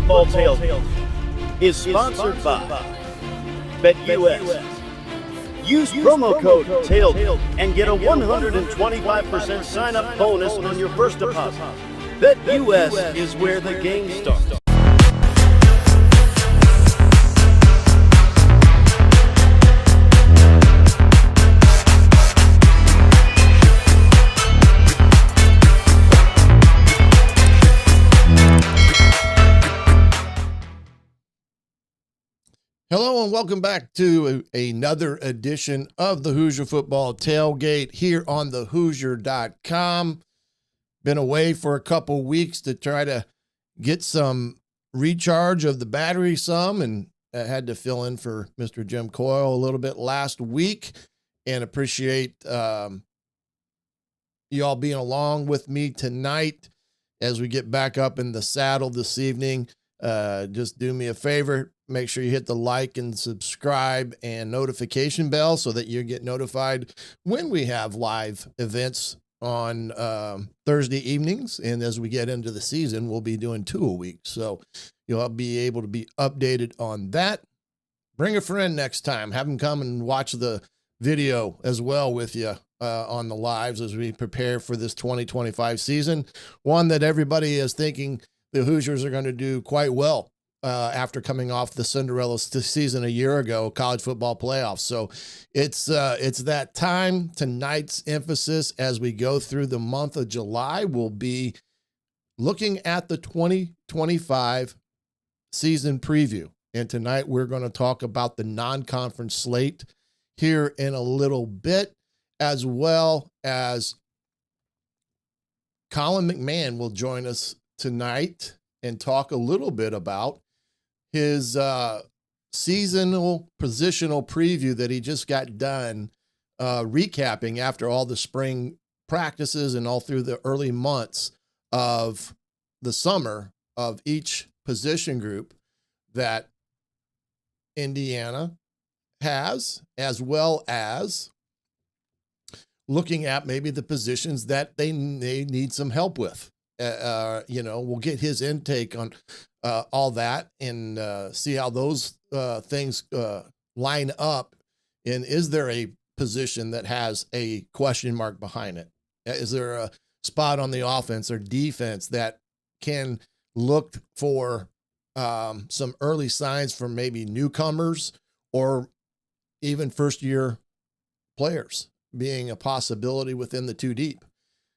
Football Tailgate is sponsored by BetUS. Use promo code TAILGATE and get a 125% sign-up bonus on your first deposit. BetUS is where the game starts. Hello and welcome back to another edition of the Hoosier Football Tailgate here on the Hoosier.com. Been away for a couple weeks to try to get some recharge of the battery and I had to fill in for Mr. Jim Coyle a little bit last week and appreciate you all being along with me tonight as we get back up in the saddle this evening. Just do me a favor. Make sure you hit the like and subscribe and notification bell so that you get notified when we have live events on Thursday evenings. And as we get into the season, we'll be doing 2 a week. So you'll be able to be updated on that. Bring a friend next time. Have them come and watch the video as well with you on the lives as we prepare for this 2025 season. One that everybody is thinking the Hoosiers are going to do quite well. After coming off the Cinderella season a year ago, college football playoffs. So it's that time. Tonight's emphasis as we go through the month of July will be looking at the 2025 season preview. And tonight we're going to talk about the non-conference slate here in a little bit, as well as Colin McMahon will join us tonight and talk a little bit about his seasonal positional preview that he just got done recapping after all the spring practices and all through the early months of the summer of each position group that Indiana has, as well as looking at maybe the positions that they need some help with. We'll get his intake on all that and see how those things line up. And is there a position that has a question mark behind it? Is there a spot on the offense or defense that can look for some early signs from maybe newcomers or even first-year players being a possibility within the 2 deep?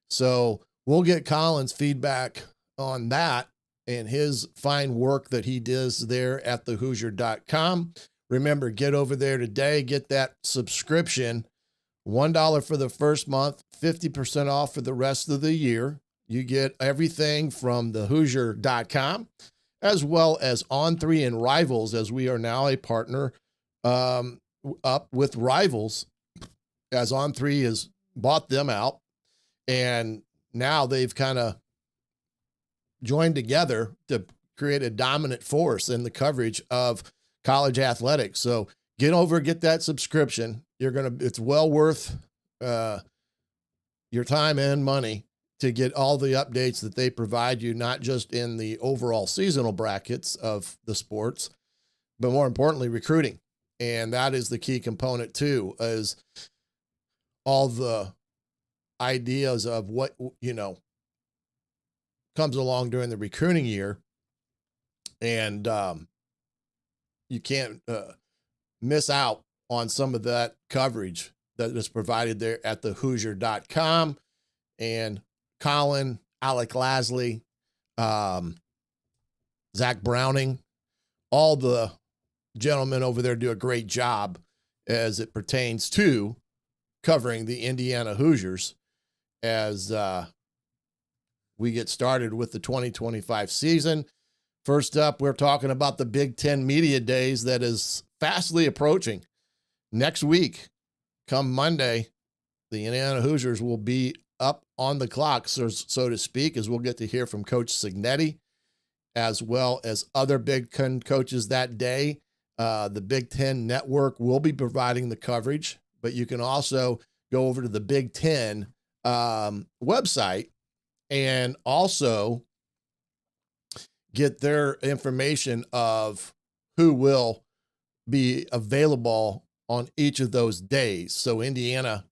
So we'll get Colin's feedback on that and his fine work that he does there at thehoosier.com. Remember, get over there today, get that subscription, $1 for the first month, 50% off for the rest of the year. You get everything from thehoosier.com, as well as On3 and Rivals, as we are now a partner up with Rivals, as On3 has bought them out. And now they've kind of joined together to create a dominant force in the coverage of college athletics. So get over, get that subscription. It's well worth your time and money to get all the updates that they provide you, not just in the overall seasonal brackets of the sports, but more importantly, recruiting. And that is the key component too, is all the ideas of what, comes along during the recruiting year. And you can't miss out on some of that coverage that is provided there at thehoosier.com. And Colin, Alec Lasley, Zach Browning, all the gentlemen over there do a great job as it pertains to covering the Indiana Hoosiers as we get started with the 2025 season. First up, we're talking about the Big Ten Media Days that is fastly approaching. Next week, come Monday, the Indiana Hoosiers will be up on the clock, so to speak, as we'll get to hear from Coach Signetti, as well as other Big Ten coaches that day. The Big Ten Network will be providing the coverage, but you can also go over to the Big Ten website and also get their information of who will be available on each of those days. So Indiana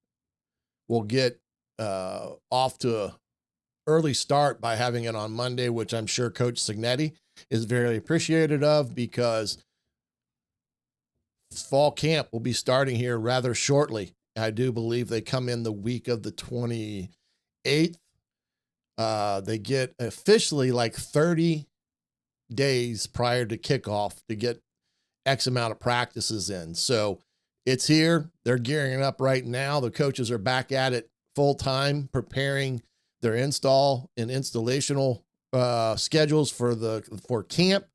will get off to a early start by having it on Monday, which I'm sure Coach Signetti is very appreciative of, because fall camp will be starting here rather shortly. I do believe they come in the week of the 28th. They get officially like 30 days prior to kickoff to get X amount of practices in. So it's here. They're gearing up right now. The coaches are back at it full time, preparing their install and installational schedules for camp.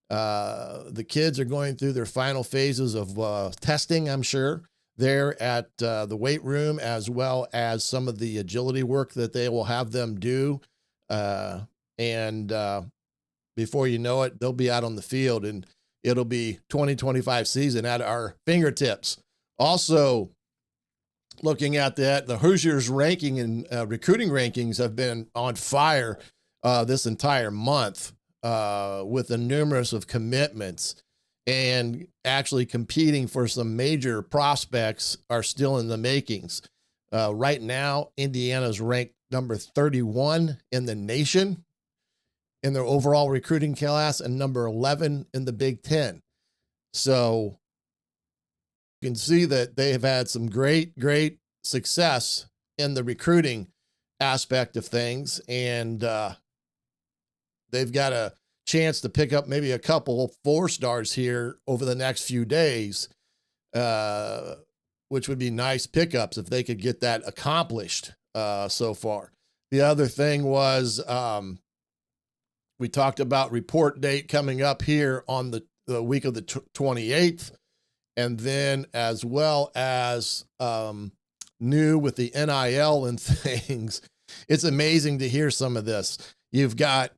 The kids are going through their final phases of testing, I'm sure, there at the weight room, as well as some of the agility work that they will have them do. And before you know it, they'll be out on the field, and it'll be 2025 season at our fingertips. Also, looking at that, the Hoosiers ranking and recruiting rankings have been on fire this entire month with a numerous of commitments, and actually competing for some major prospects are still in the makings. Right now, Indiana's ranked number 31 in the nation in their overall recruiting class and number 11 in the Big Ten. So you can see that they have had some great success in the recruiting aspect of things. And they've got a chance to pick up maybe a couple 4-stars here over the next few days, which would be nice pickups if they could get that accomplished so far. The other thing was, we talked about report date coming up here on the week of the 28th. And then as well as new with the NIL and things, it's amazing to hear some of this. You've got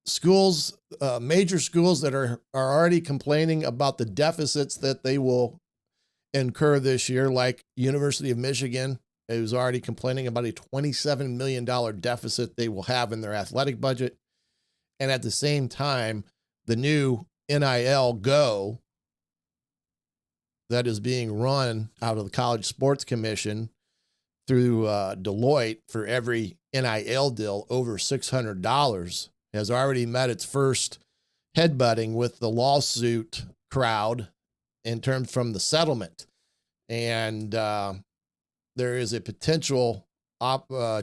schools, major schools that are already complaining about the deficits that they will incur this year, like University of Michigan, who's already complaining about a $27 million deficit they will have in their athletic budget. And at the same time, the new NIL Go that is being run out of the College Sports Commission through Deloitte for every NIL deal over $600 has already met its first headbutting with the lawsuit crowd in terms from the settlement. And there is a potential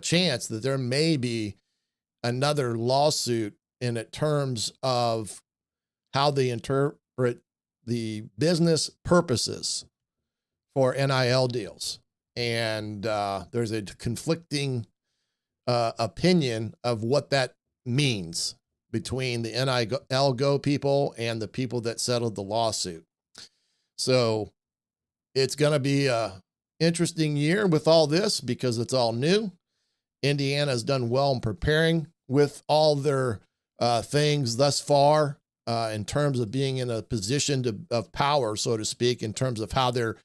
chance that there may be another lawsuit in terms of how they interpret the business purposes for NIL deals. And there's a conflicting opinion of what that means between the NIL Go people and the people that settled the lawsuit. So it's going to be a interesting year with all this because it's all new. Indiana has done well in preparing with all their things thus far in terms of being in a position of power, so to speak, in terms of how they're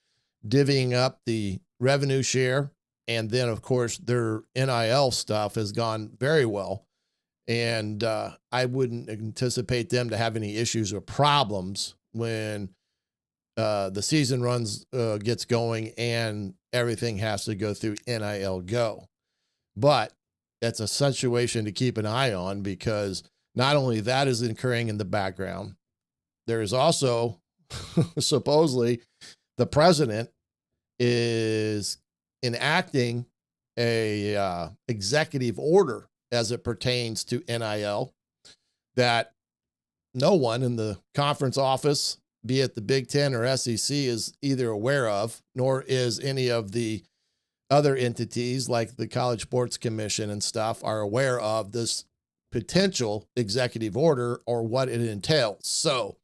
divvying up the revenue share. And then, of course, their NIL stuff has gone very well. And I wouldn't anticipate them to have any issues or problems when the season gets going and everything has to go through NIL Go. But that's a situation to keep an eye on, because not only that is occurring in the background, there is also supposedly the president is enacting a executive order as it pertains to NIL that no one in the conference office, be it the Big Ten or SEC, is either aware of, nor is any of the other entities like the College Sports Commission and stuff are aware of this potential executive order or what it entails. So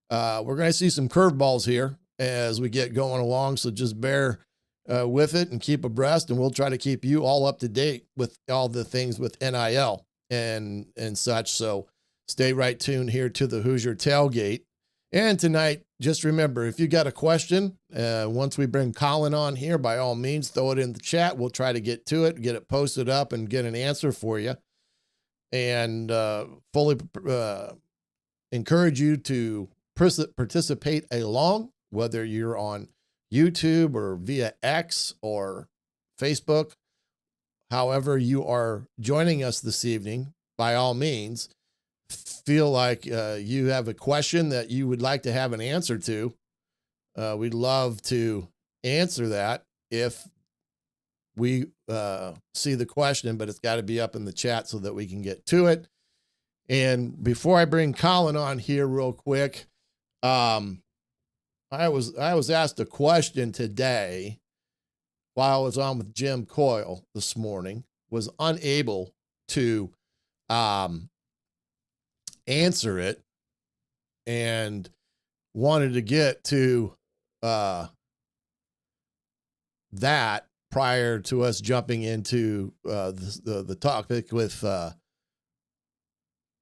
we're going to see some curveballs here as we get going along. So just bear with it and keep abreast, and we'll try to keep you all up to date with all the things with NIL and such. So stay right tuned here to the Hoosier Tailgate. And tonight, just remember, if you got a question, once we bring Colin on here, by all means, throw it in the chat. We'll try to get to it, get it posted up, and get an answer for you. and fully encourage you to participate along, whether you're on YouTube or via X or Facebook. However you are joining us this evening, by all means, feel like you have a question that you would like to have an answer to. We'd love to answer that if we see the question, but it's got to be up in the chat so that we can get to it. And before I bring Colin on here real quick, I was asked a question today while I was on with Jim Coyle this morning, was unable to answer it, and wanted to get to that prior to us jumping into the topic with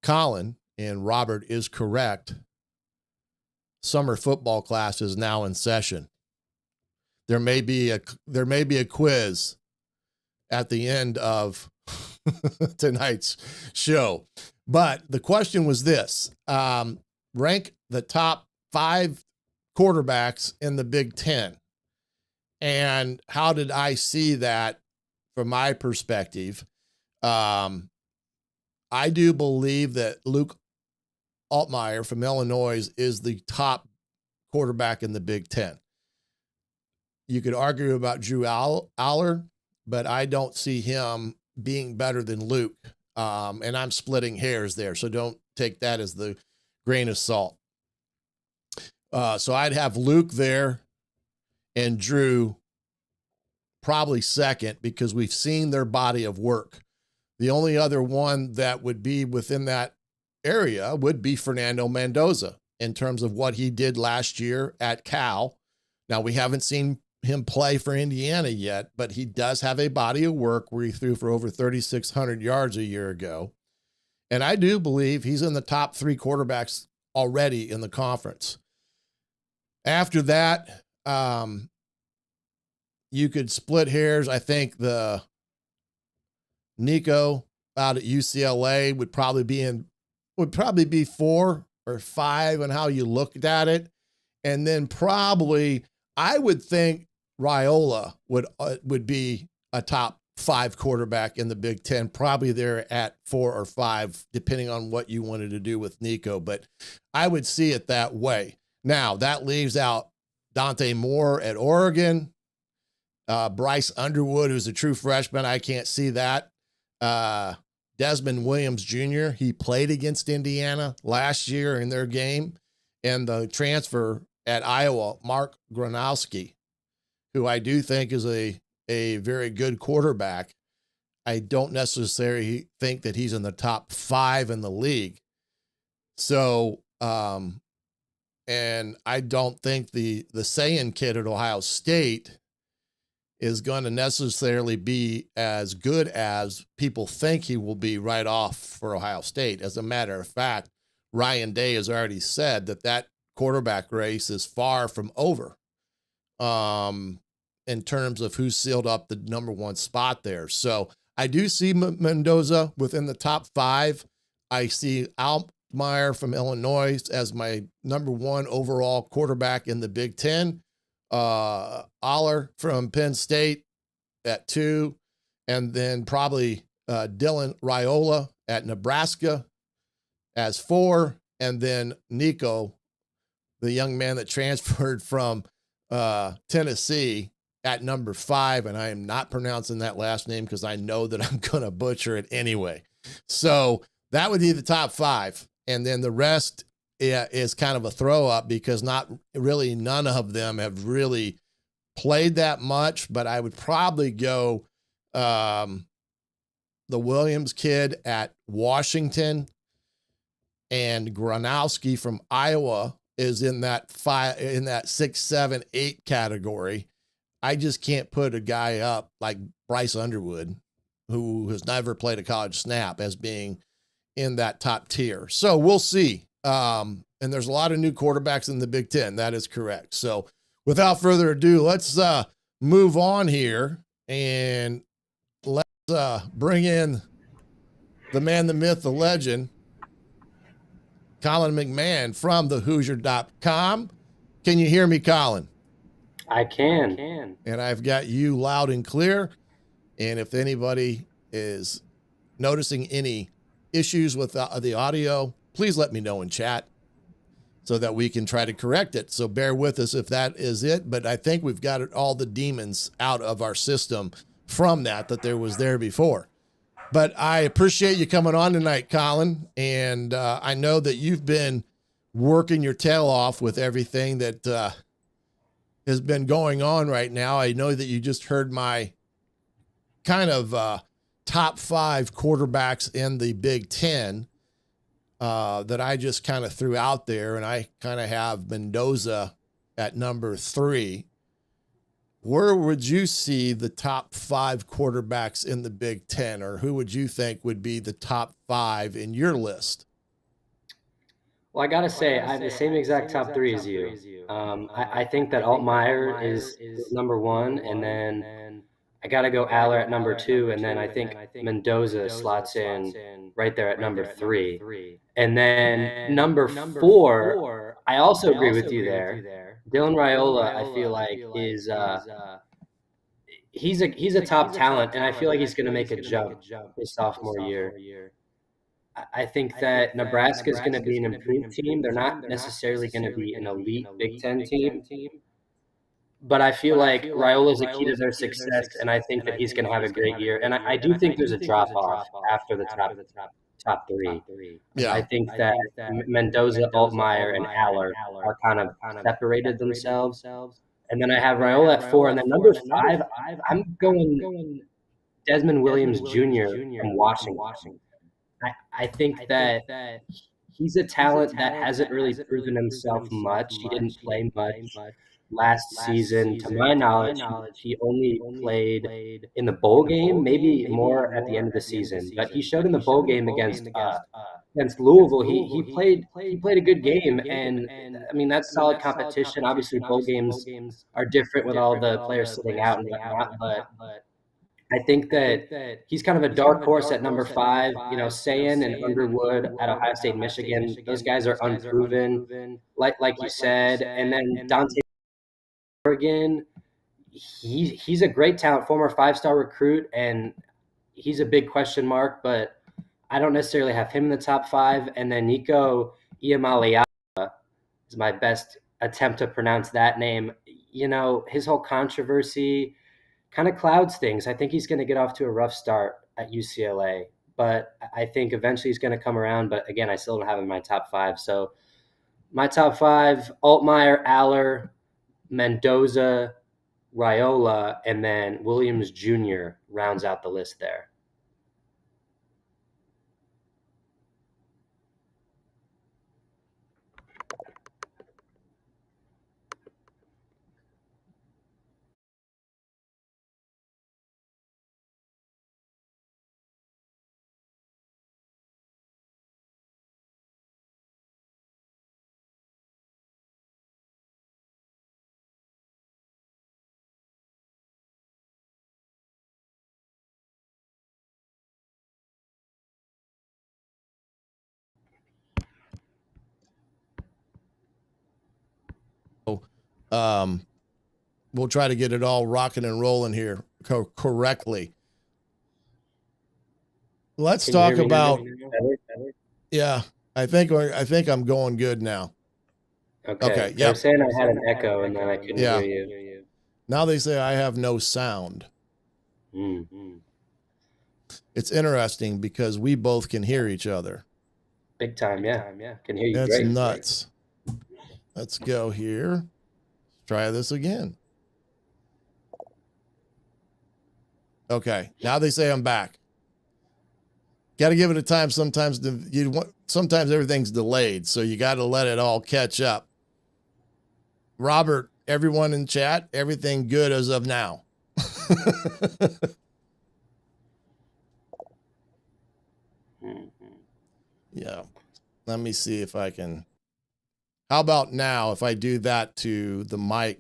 Colin. And Robert is correct. Summer football class is now in session. There may be a quiz at the end of tonight's show, but the question was this: rank the top 5 quarterbacks in the Big Ten. And how did I see that from my perspective? I do believe that Luke Altmaier from Illinois is the top quarterback in the Big Ten. You could argue about Drew Aller, but I don't see him being better than Luke. And I'm splitting hairs there, so don't take that as the grain of salt. So I'd have Luke there and Drew probably second, because we've seen their body of work. The only other one that would be within that area would be Fernando Mendoza in terms of what he did last year at Cal. Now, we haven't seen him play for Indiana yet, but he does have a body of work where he threw for over 3,600 yards a year ago. And I do believe he's in the top 3 quarterbacks already in the conference. After that, you could split hairs. I think the Nico out at UCLA would probably be 4 or 5 on how you looked at it. And then probably I would think Raiola would be a top 5 quarterback in the Big Ten, probably there at 4 or 5, depending on what you wanted to do with Nico. But I would see it that way. Now, that leaves out Dante Moore at Oregon, Bryce Underwood, who's a true freshman. I can't see that. Desmond Williams Jr., he played against Indiana last year in their game. And the transfer at Iowa, Mark Gronowski, who I do think is a very good quarterback. I don't necessarily think that he's in the top 5 in the league. So, and I don't think the Sayin kid at Ohio State is going to necessarily be as good as people think he will be right off for Ohio State. As a matter of fact, Ryan Day has already said that quarterback race is far from over in terms of who sealed up the number 1 spot there. So I do see Mendoza within the top 5. I see Altmaier from Illinois as my number 1 overall quarterback in the Big Ten. Aller from Penn State at 2, and then probably Dylan Raiola at Nebraska as 4, and then Nico, the young man that transferred from Tennessee, at number 5, and I am not pronouncing that last name because I know that I'm going to butcher it anyway. So that would be the top 5, and then the rest is kind of a throw up because none of them have really played that much, but I would probably go the Williams kid at Washington, and Gronowski from Iowa is in that 6, 7, 8 category. I just can't put a guy up like Bryce Underwood, who has never played a college snap, as being in that top tier. So we'll see. And there's a lot of new quarterbacks in the Big Ten. That is correct. So without further ado, let's move on here, and let's bring in the man, the myth, the legend, Colin McMahon from the Hoosier.com. Can you hear me, Colin? I can. And I've got you loud and clear. And if anybody is noticing any issues with the audio, please let me know in chat so that we can try to correct it. So bear with us if that is it. But I think we've got all the demons out of our system from that there was there before. But I appreciate you coming on tonight, Colin. And I know that you've been working your tail off with everything that has been going on right now. I know that you just heard my kind of top 5 quarterbacks in the Big Ten that I just kind of threw out there. And I kind of have Mendoza at number 3. Where would you see the top 5 quarterbacks in the Big Ten, or who would you think would be the top 5 in your list? Well, I gotta say, I have the same exact top 3 as you. I think that Altmaier is number 1, and then I gotta go Aller at number 2, and then I think Mendoza slots in right there at number 3. And then number 4, I also agree with you there. Dylan Raiola, I feel like is he's a top talent, and I feel like he's gonna make a jump his sophomore year. I think that Nebraska is going to be an improved team. They're not necessarily going to be an elite Big Ten team, but I feel like Raiola is a key to their success, and I think that he's going to have a great year. And I do think there's a drop off after the top 3. Yeah. I think that Mendoza, Altmaier, and Aller are kind of separated themselves. And then I have Raiola at 4, and then number 5, I'm going Desmond Williams Jr. from Washington. I think that he's a talent that hasn't really proven himself much. He didn't play much last season. To my knowledge, he only played in the bowl game, maybe more at the end of the season. But he showed in the bowl game against Louisville. He played a good game, and I mean that's solid competition. Obviously, bowl games are different with all the players sitting out and whatnot, but I think that he's kind of a dark horse at number 5. You know, Sayin and Underwood at Ohio State, Michigan, those guys are unproven, like you said. And then Dante Oregon, he's a great talent, former 5-star recruit, and he's a big question mark, but I don't necessarily have him in the top 5. And then Nico Iamaleava is my best attempt to pronounce that name. You know, his whole controversy kind of clouds things. I think he's going to get off to a rough start at UCLA, but I think eventually he's going to come around. But again, I still don't have him in my top 5. So my top 5, Altmaier, Aller, Mendoza, Raiola, and then Williams Jr. rounds out the list there. We'll try to get it all rocking and rolling here correctly. Let's talk about. Yeah, I think I'm going good now. Okay. Yeah. They're saying I had an echo and then I couldn't hear you. Now they say I have no sound. Mm-hmm. It's interesting because we both can hear each other. Big time, yeah. Can hear you. That's great. Nuts. Let's go here. Try this again. Okay, now they say I'm back. Got to give it a time. Sometimes everything's delayed, so you got to let it all catch up. Robert, everyone in chat, everything good as of now. Yeah. Let me see if I can. How about now if I do that to the mic?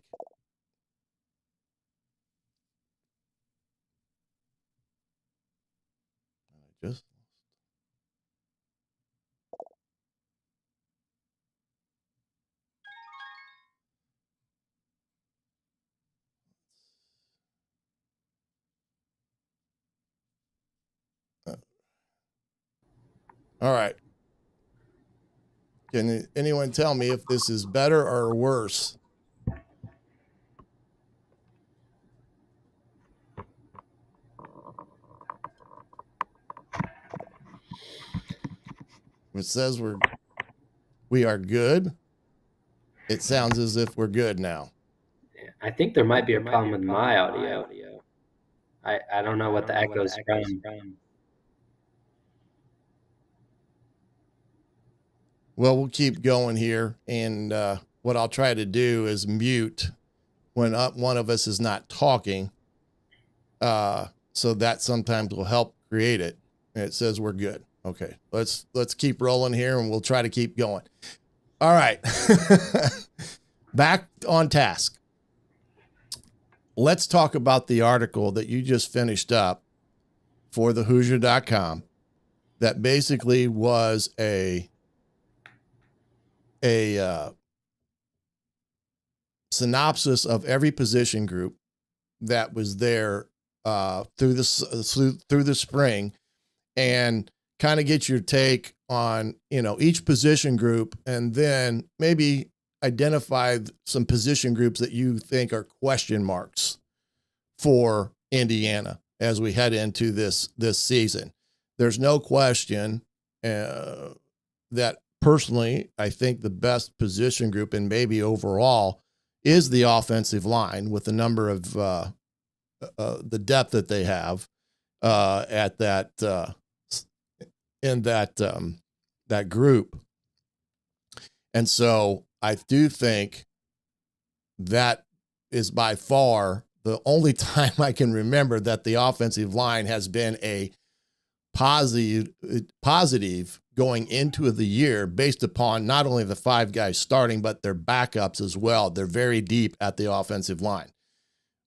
All right. Can anyone tell me if this is better or worse? It says we are good. It sounds as if we're good now. I think there might be a problem with my audio. I don't know what the echo's from. Well, we'll keep going here, and what I'll try to do is mute when one of us is not talking, so that sometimes will help create it. And it says we're good. Okay, let's keep rolling here, and we'll try to keep going. All right, back on task. Let's talk about the article that you just finished up for the Hoosier.com that basically was a synopsis of every position group that was there through the spring, and kind of get your take on each position group, and then maybe identify some position groups that you think are question marks for Indiana as we head into this season. There's no question that personally, I think the best position group, and maybe overall, is the offensive line, with the number of the depth that they have at that in that group. And so I do think that is by far the only time I can remember that the offensive line has been a positive going into the year, based upon not only the 5 guys starting, but their backups as well. They're very deep at the offensive line.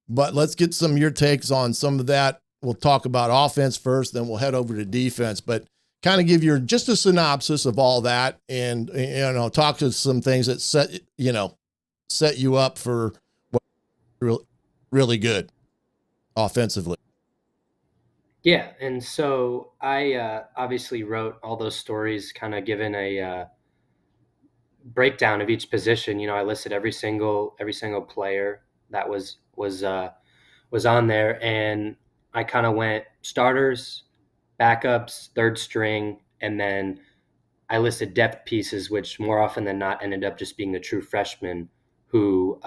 But let's get some of your takes on some of that. We'll talk about offense first, then we'll head over to defense, but kind of give your just a synopsis of all that, and talk to some things that set you up for what really good offensively. Yeah, and so I obviously wrote all those stories, kind of given a breakdown of each position. I listed every single player that was on there, and I kind of went starters, backups, third string, and then I listed depth pieces, which more often than not ended up just being the true freshmen who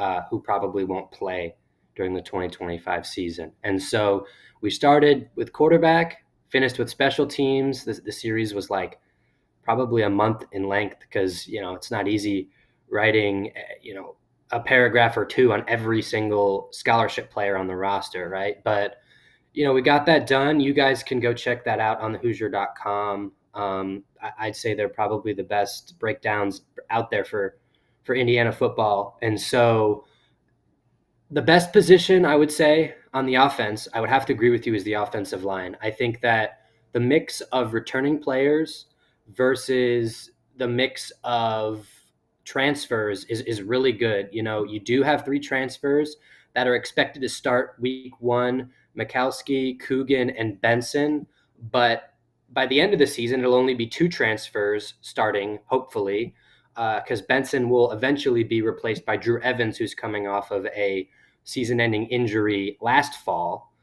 probably won't play during the 2025 season. And so we started with quarterback, finished with special teams. The series was like probably a month in length, because it's not easy writing a paragraph or two on every single scholarship player on the roster, right? But we got that done. You guys can go check that out on the Hoosier.com. I'd say they're probably the best breakdowns out there for Indiana football. And so the best position, I would say, on the offense, I would have to agree with you, is the offensive line. I think that the mix of returning players versus the mix of transfers is really good. You do have 3 transfers that are expected to start week 1, Mikowski, Coogan, and Benson. But by the end of the season, it'll only be 2 transfers starting, hopefully, because Benson will eventually be replaced by Drew Evans, who's coming off of a season-ending injury last fall.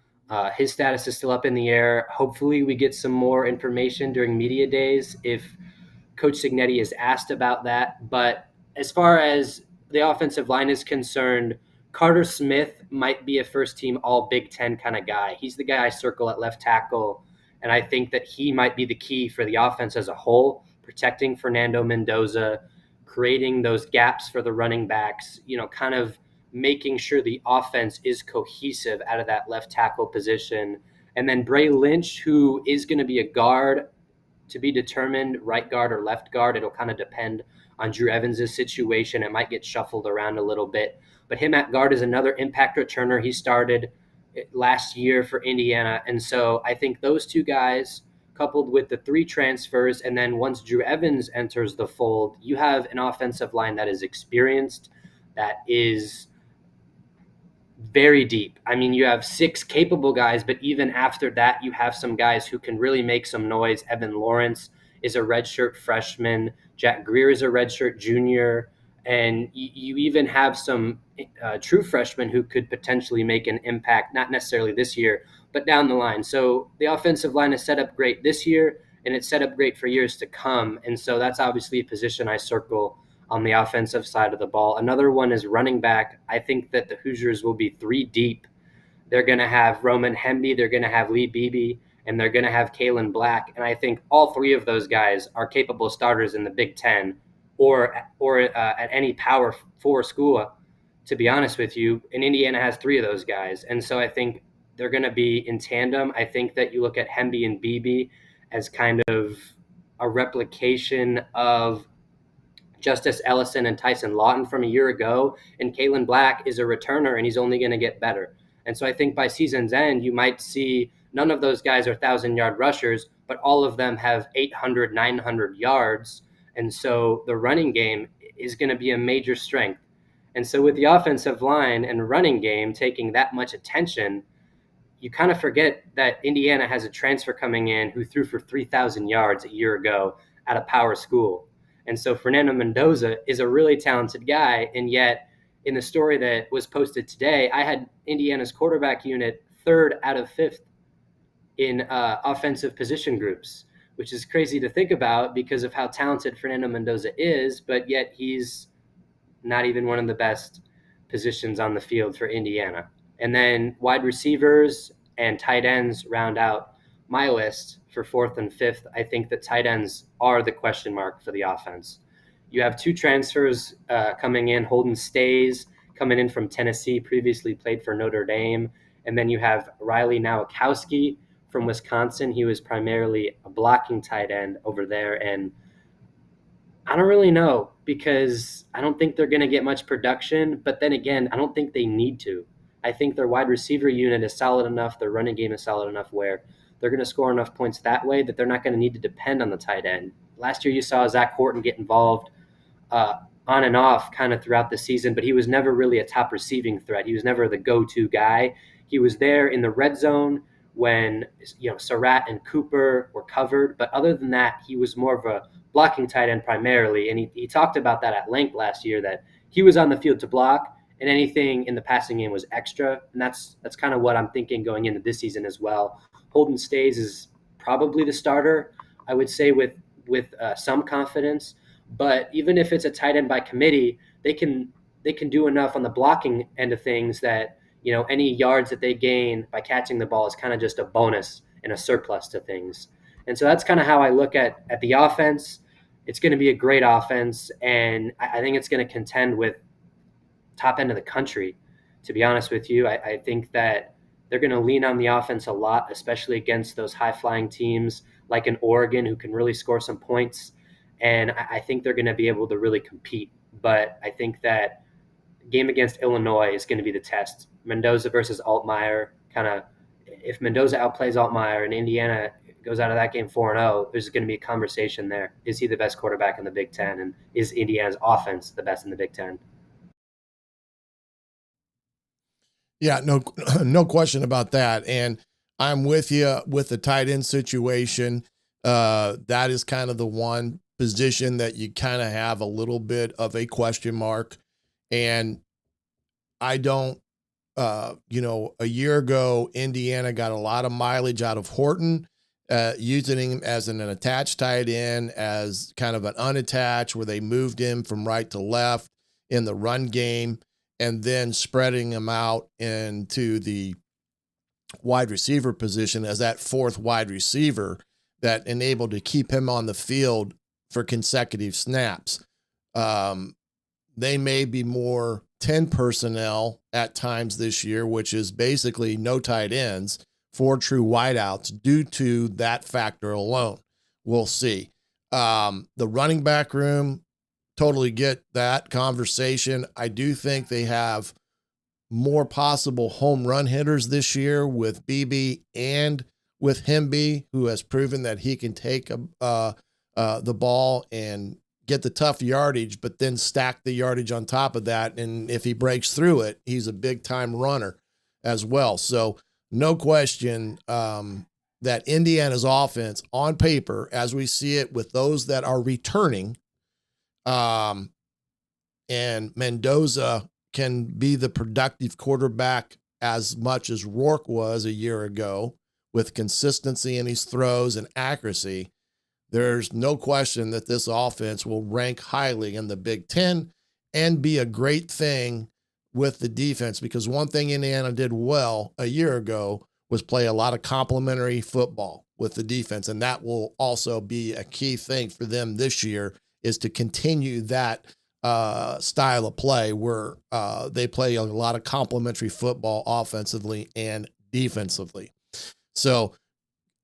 His status is still up in the air. Hopefully we get some more information during media days if Coach Signetti is asked about that. But as far as the offensive line is concerned, Carter Smith might be a first-team all Big Ten kind of guy. He's the guy I circle at left tackle, and I think that he might be the key for the offense as a whole, protecting Fernando Mendoza, creating those gaps for the running backs, kind of making sure the offense is cohesive out of that left tackle position. And then Bray Lynch, who is going to be a guard, to be determined, right guard or left guard. It'll kind of depend on Drew Evans' situation. It might get shuffled around a little bit. But him at guard is another impact returner. He started last year for Indiana. And so I think those 2 guys, coupled with the 3 transfers, and then once Drew Evans enters the fold, you have an offensive line that is experienced, that is very deep. I mean, you have 6 capable guys, but even after that, you have some guys who can really make some noise. Evan Lawrence is a redshirt freshman. Jack Greer is a redshirt junior. And you even have some true freshmen who could potentially make an impact, not necessarily this year, but down the line. So the offensive line is set up great this year, and it's set up great for years to come. And so that's obviously a position I circle on the offensive side of the ball. Another one is running back. I think that the Hoosiers will be 3 deep. They're going to have Roman Hemby, they're going to have Lee Beebe, and they're going to have Kalen Black. And I think all 3 of those guys are capable starters in the Big Ten or at any Power 4 school, to be honest with you. And Indiana has 3 of those guys. And so I think they're going to be in tandem. I think that you look at Hemby and Beebe as kind of a replication of Justice Ellison and Tyson Lawton from a year ago, and Kalen Black is a returner, and he's only going to get better. And so I think by season's end, you might see none of those guys are 1,000-yard rushers, but all of them have 800, 900 yards. And so the running game is going to be a major strength. And so with the offensive line and running game taking that much attention, you kind of forget that Indiana has a transfer coming in who threw for 3,000 yards a year ago at a power school. And so Fernando Mendoza is a really talented guy. And yet, in the story that was posted today, I had Indiana's quarterback unit 3rd out of 5th in offensive position groups, which is crazy to think about because of how talented Fernando Mendoza is, but yet he's not even one of the best positions on the field for Indiana. And then wide receivers and tight ends round out my list for 4th and 5th. I think that tight ends are the question mark for the offense. You have 2 transfers coming in. Holden Stays coming in from Tennessee, previously played for Notre Dame. And then you have Riley Nowakowski from Wisconsin. He was primarily a blocking tight end over there. And I don't really know because I don't think they're going to get much production. But then again, I don't think they need to. I think their wide receiver unit is solid enough. Their running game is solid enough where they're going to score enough points that way that they're not going to need to depend on the tight end. Last year, you saw Zach Horton get involved on and off kind of throughout the season, but he was never really a top receiving threat. He was never the go-to guy. He was there in the red zone when Surratt and Cooper were covered, but other than that, he was more of a blocking tight end primarily. And he talked about that at length last year, that he was on the field to block, and anything in the passing game was extra. And that's kind of what I'm thinking going into this season as well. Holden Stays is probably the starter, I would say, with some confidence. But even if it's a tight end by committee, they can do enough on the blocking end of things that any yards that they gain by catching the ball is kind of just a bonus and a surplus to things. And so that's kind of how I look at the offense. It's going to be a great offense, and I think it's going to contend with top end of the country, to be honest with you. I think that they're going to lean on the offense a lot, especially against those high-flying teams like an Oregon who can really score some points. And I think they're going to be able to really compete. But I think that game against Illinois is going to be the test. Mendoza versus Altmaier, kind of, if Mendoza outplays Altmaier and Indiana goes out of that game 4-0, there's going to be a conversation there. Is he the best quarterback in the Big Ten? And is Indiana's offense the best in the Big Ten? Yeah, no question about that. And I'm with you with the tight end situation. That is kind of the one position that you kind of have a little bit of a question mark. And I don't, a year ago, Indiana got a lot of mileage out of Horton, using him as an attached tight end, as kind of an unattached, where they moved him from right to left in the run game, and then spreading him out into the wide receiver position as that 4th wide receiver that enabled to keep him on the field for consecutive snaps. They may be more 10 personnel at times this year, which is basically no tight ends, 4 true wideouts due to that factor alone. We'll see. The running back room, totally get that conversation. I do think they have more possible home run hitters this year with BB and with Hemby, who has proven that he can take the ball and get the tough yardage, but then stack the yardage on top of that. And if he breaks through it, he's a big time runner as well. So no question. that Indiana's offense on paper, as we see it with those that are returning, and Mendoza can be the productive quarterback as much as Rourke was a year ago with consistency in his throws and accuracy. There's no question that this offense will rank highly in the Big Ten and be a great thing with the defense, because one thing Indiana did well a year ago was play a lot of complementary football with the defense. And that will also be a key thing for them this year, is to continue that style of play where they play a lot of complementary football offensively and defensively. So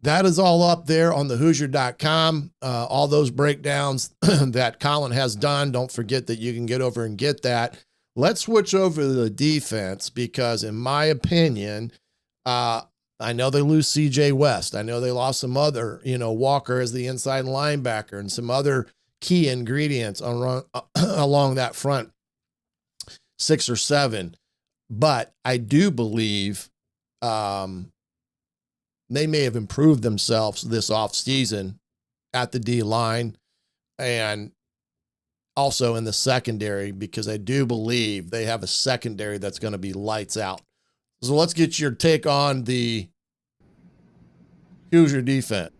that is all up there on the Hoosier.com. All those breakdowns that Colin has done. Don't forget that you can get over and get that. Let's switch over to the defense, because in my opinion, I know they lose CJ West. I know they lost some other, Walker as the inside linebacker and some other key ingredients along that front 6 or 7. But I do believe they may have improved themselves this offseason at the D line and also in the secondary, because I do believe they have a secondary that's going to be lights out. So let's get your take on the Hoosier defense.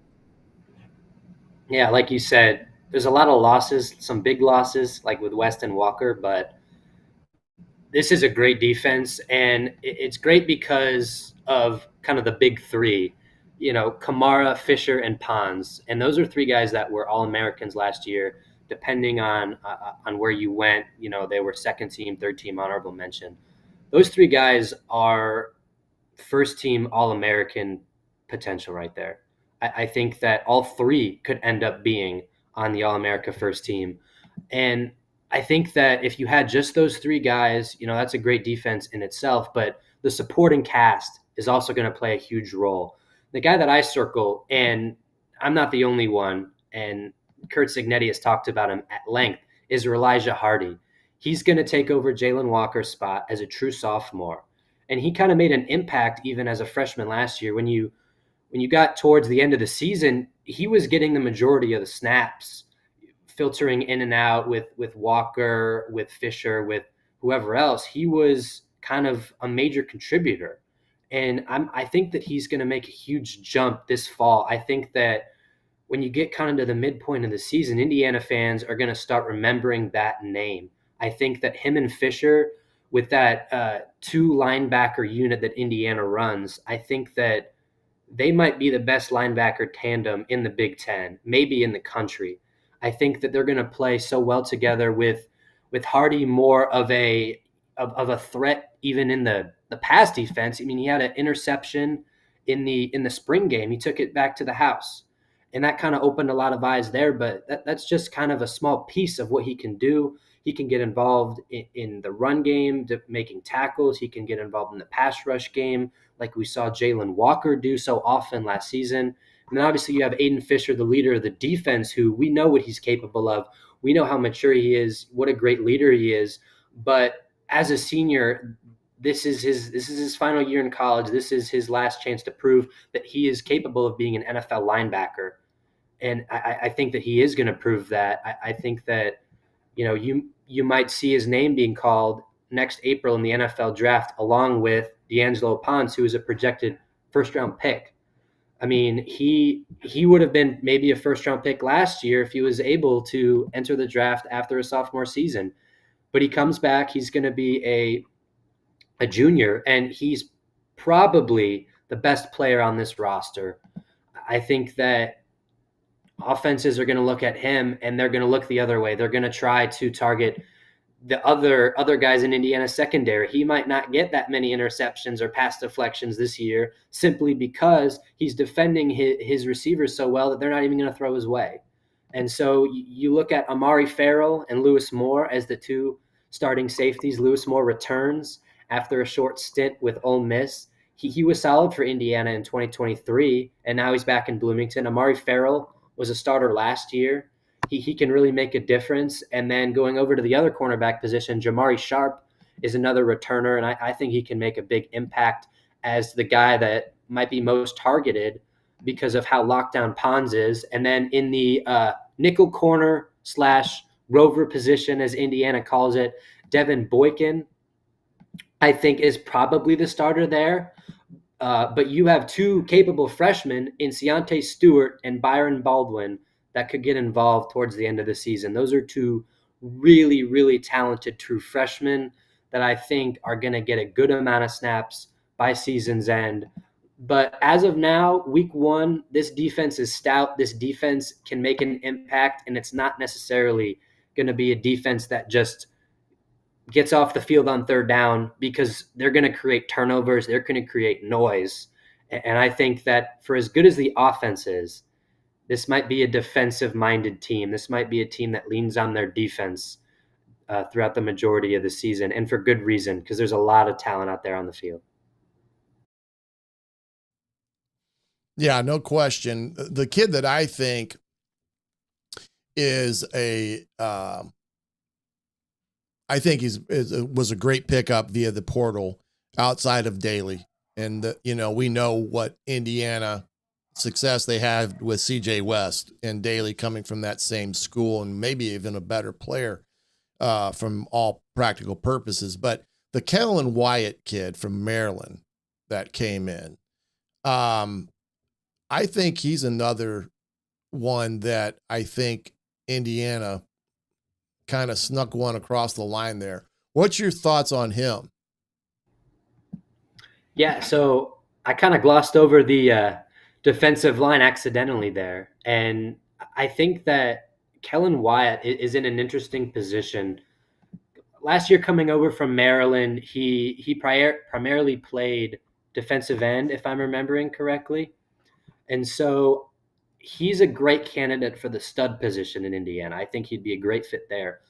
Yeah, like you said, there's a lot of losses, some big losses, like with West and Walker, but this is a great defense, and it's great because of kind of the big three, Kamara, Fisher, and Pons. And those are 3 guys that were All-Americans last year. Depending on where you went, they were second team, third team, honorable mention. Those 3 guys are first team All-American potential right there. I think that all 3 could end up being on the All-America first team. And I think that if you had just those 3 guys, that's a great defense in itself, but the supporting cast is also going to play a huge role. The guy that I circle, and I'm not the only one, and Kurt Signetti has talked about him at length, is Elijah Hardy. He's going to take over Jalen Walker's spot as a true sophomore. And he kind of made an impact even as a freshman last year. When you got towards the end of the season, he was getting the majority of the snaps, filtering in and out with Walker, with Fisher, with whoever else. He was kind of a major contributor. And I think that he's going to make a huge jump this fall. I think that when you get kind of to the midpoint of the season, Indiana fans are going to start remembering that name. I think that him and Fisher, with that 2 linebacker unit that Indiana runs, I think that they might be the best linebacker tandem in the Big Ten, maybe in the country. I think that they're going to play so well together with Hardy more of a threat even in the pass defense. I mean, he had an interception in the spring game. He took it back to the house. And that kind of opened a lot of eyes there, but that's just kind of a small piece of what he can do. He can get involved in the run game, making tackles. He can get involved in the pass rush game, like we saw Jalen Walker do so often last season. And then obviously you have Aiden Fisher, the leader of the defense, who we know what he's capable of. We know how mature he is, what a great leader he is. But as a senior, this is his final year in college. This is his last chance to prove that he is capable of being an NFL linebacker. And I think that he is going to prove that. I think that, you might see his name being called next April in the NFL draft, along with D'Angelo Ponce, who is a projected first-round pick. I mean, he would have been maybe a first-round pick last year if he was able to enter the draft after a sophomore season. But he comes back. He's going to be a junior, and he's probably the best player on this roster. I think that offenses are going to look at him and they're going to look the other way. They're going to try to target the other guys in Indiana secondary. He might not get that many interceptions or pass deflections this year simply because he's defending his receivers so well that they're not even going to throw his way. And so you look at Amari Farrell and Lewis Moore as the 2 starting safeties. Lewis Moore returns after a short stint with Ole Miss. He was solid for Indiana in 2023, and now he's back in Bloomington. Amari Farrell was a starter last year. He can really make a difference. And then going over to the other cornerback position, Jamari Sharp is another returner, and I think he can make a big impact as the guy that might be most targeted because of how locked down Pons is. And then in the nickel corner / rover position, as Indiana calls it, Devin Boykin, I think, is probably the starter there. But you have two capable freshmen in Ciante Stewart and Byron Baldwin that could get involved towards the end of the season. Those are two really, really talented true freshmen that I think are going to get a good amount of snaps by season's end. But as of now, week one, this defense is stout. This defense can make an impact, and it's not necessarily going to be a defense that just gets off the field on third down, because they're going to create turnovers. They're going to create noise. And I think that for as good as the offense is, this might be a defensive-minded team. This might be a team that leans on their defense throughout the majority of the season, and for good reason, because there's a lot of talent out there on the field. Yeah, no question. The kid that I think is I think was a great pickup via the portal outside of Daly. And, we know what Indiana success they had with CJ West and Daly coming from that same school, and maybe even a better player from all practical purposes. But the Kellen Wyatt kid from Maryland that came in, I think he's another one that I think Indiana kind of snuck one across the line there. What's your thoughts on him? Yeah, so I kind of glossed over the defensive line accidentally there. And I think that Kellen Wyatt is in an interesting position. Last year, coming over from Maryland, he primarily played defensive end, if I'm remembering correctly. And so he's a great candidate for the stud position in Indiana. I think he'd be a great fit there.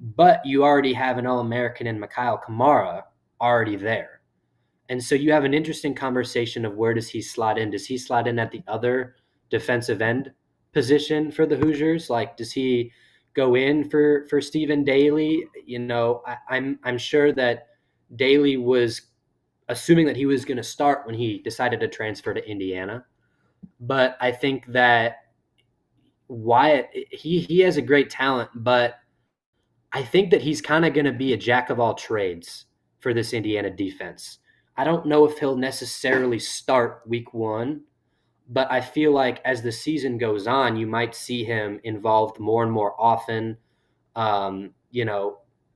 But you already have an All-American in Mikhail Kamara already there. And so you have an interesting conversation of where does he slot in? Does he slot in at the other defensive end position for the Hoosiers? Like, does he go in for Stephen Daly? I'm sure that Daly was assuming that he was going to start when he decided to transfer to Indiana. But I think that Wyatt, he has a great talent, but I think that he's kind of going to be a jack of all trades for this Indiana defense. I don't know if he'll necessarily start week one, but I feel like as the season goes on, you might see him involved more and more often.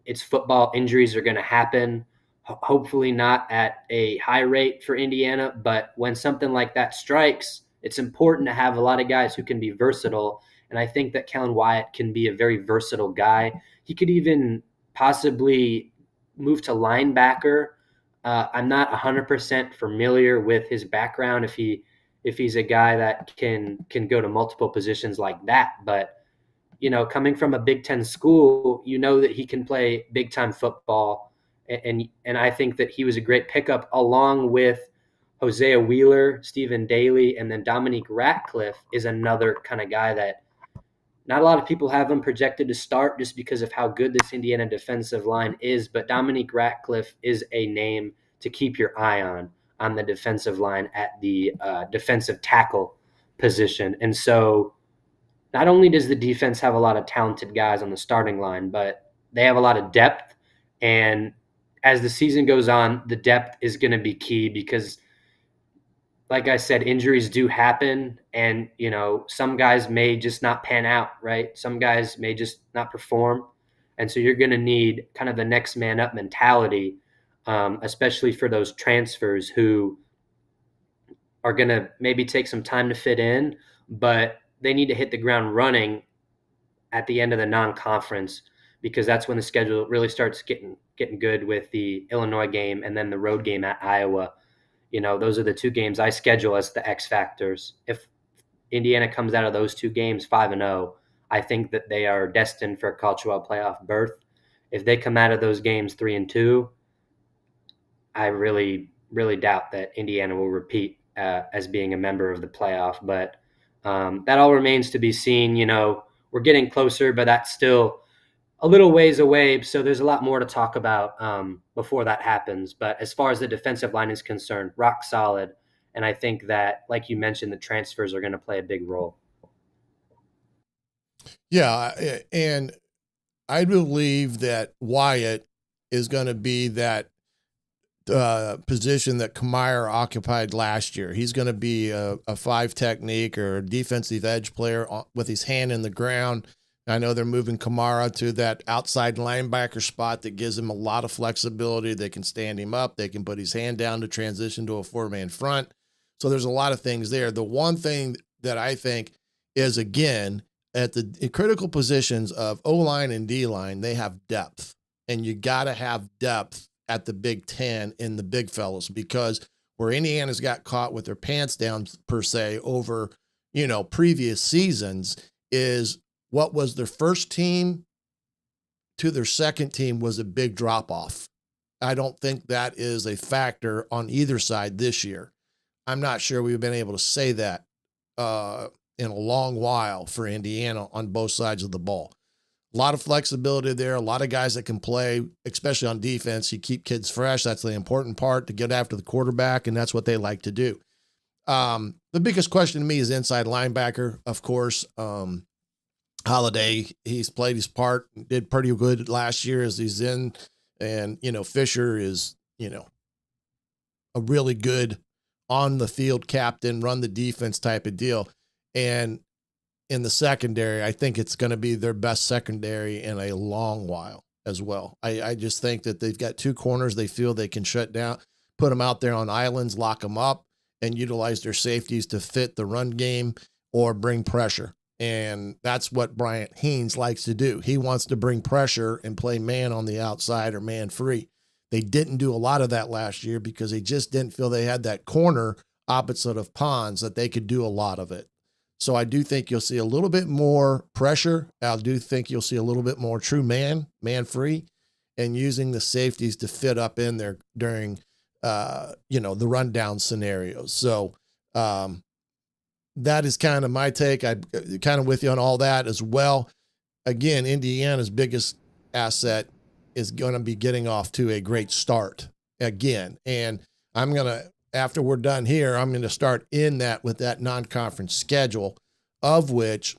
It's football. Injuries are going to happen. Hopefully not at a high rate for Indiana, but when something like that strikes, it's important to have a lot of guys who can be versatile. And I think that Kellen Wyatt can be a very versatile guy. He could even possibly move to linebacker. I'm not 100% familiar with his background, if he's a guy that can go to multiple positions like that. But, coming from a Big Ten school, that he can play big time football. And I think that he was a great pickup along with Hosea Wheeler, Stephen Daly, and then Dominique Ratcliffe is another kind of guy that not a lot of people have him projected to start just because of how good this Indiana defensive line is. But Dominique Ratcliffe is a name to keep your eye on the defensive line at the defensive tackle position. And so not only does the defense have a lot of talented guys on the starting line, but they have a lot of depth. And as the season goes on, the depth is going to be key because, like I said, injuries do happen, and some guys may just not pan out, right? Some guys may just not perform, and so you're going to need kind of the next man up mentality, especially for those transfers who are going to maybe take some time to fit in, but they need to hit the ground running at the end of the non-conference, because that's when the schedule really starts getting good with the Illinois game and then the road game at Iowa. Those are the two games I schedule as the X factors. If Indiana comes out of those two games 5-0, I think that they are destined for a college football playoff berth. If they come out of those games 3-2, I really, really doubt that Indiana will repeat as being a member of the playoff. But that all remains to be seen. We're getting closer, but that's still a little ways away, so there's a lot more to talk about before that happens. But as far as the defensive line is concerned, rock solid. And I think that, like you mentioned, the transfers are going to play a big role. Yeah, and I believe that Wyatt is going to be that position that Kamara occupied last year. He's going to be a 5 technique or a defensive edge player with his hand in the ground. I know they're moving Kamara to that outside linebacker spot that gives him a lot of flexibility. They can stand him up. They can put his hand down to transition to a 4-man front. So there's a lot of things there. The one thing that I think is, again, at the critical positions of O-line and D-line, they have depth. And you got to have depth at the Big Ten in the big fellas, because where Indiana's got caught with their pants down, per se, over, previous seasons, is what was their first team to their second team was a big drop off. I don't think that is a factor on either side this year. I'm not sure we've been able to say that in a long while for Indiana on both sides of the ball. A lot of flexibility there, a lot of guys that can play, especially on defense. You keep kids fresh. That's the important part, to get after the quarterback, and that's what they like to do. The biggest question to me is inside linebacker, of course. Holiday, he's played his part, did pretty good last year as he's in. And, Fisher is, a really good on the field captain, run the defense type of deal. And in the secondary, I think it's going to be their best secondary in a long while as well. I just think that they've got 2 corners they feel they can shut down, put them out there on islands, lock them up, and utilize their safeties to fit the run game or bring pressure. And that's what Bryant Haynes likes to do. He wants to bring pressure and play man on the outside or man free. They didn't do a lot of that last year because they just didn't feel they had that corner opposite of Pons that they could do a lot of it. So I do think you'll see a little bit more pressure. I do think you'll see a little bit more true man free, and using the safeties to fit up in there during, the rundown scenarios. So, that is kind of my take. I'm kind of with you on all that as well. Again, Indiana's biggest asset is going to be getting off to a great start again. And after we're done here, I'm going to start in that with that non-conference schedule, of which,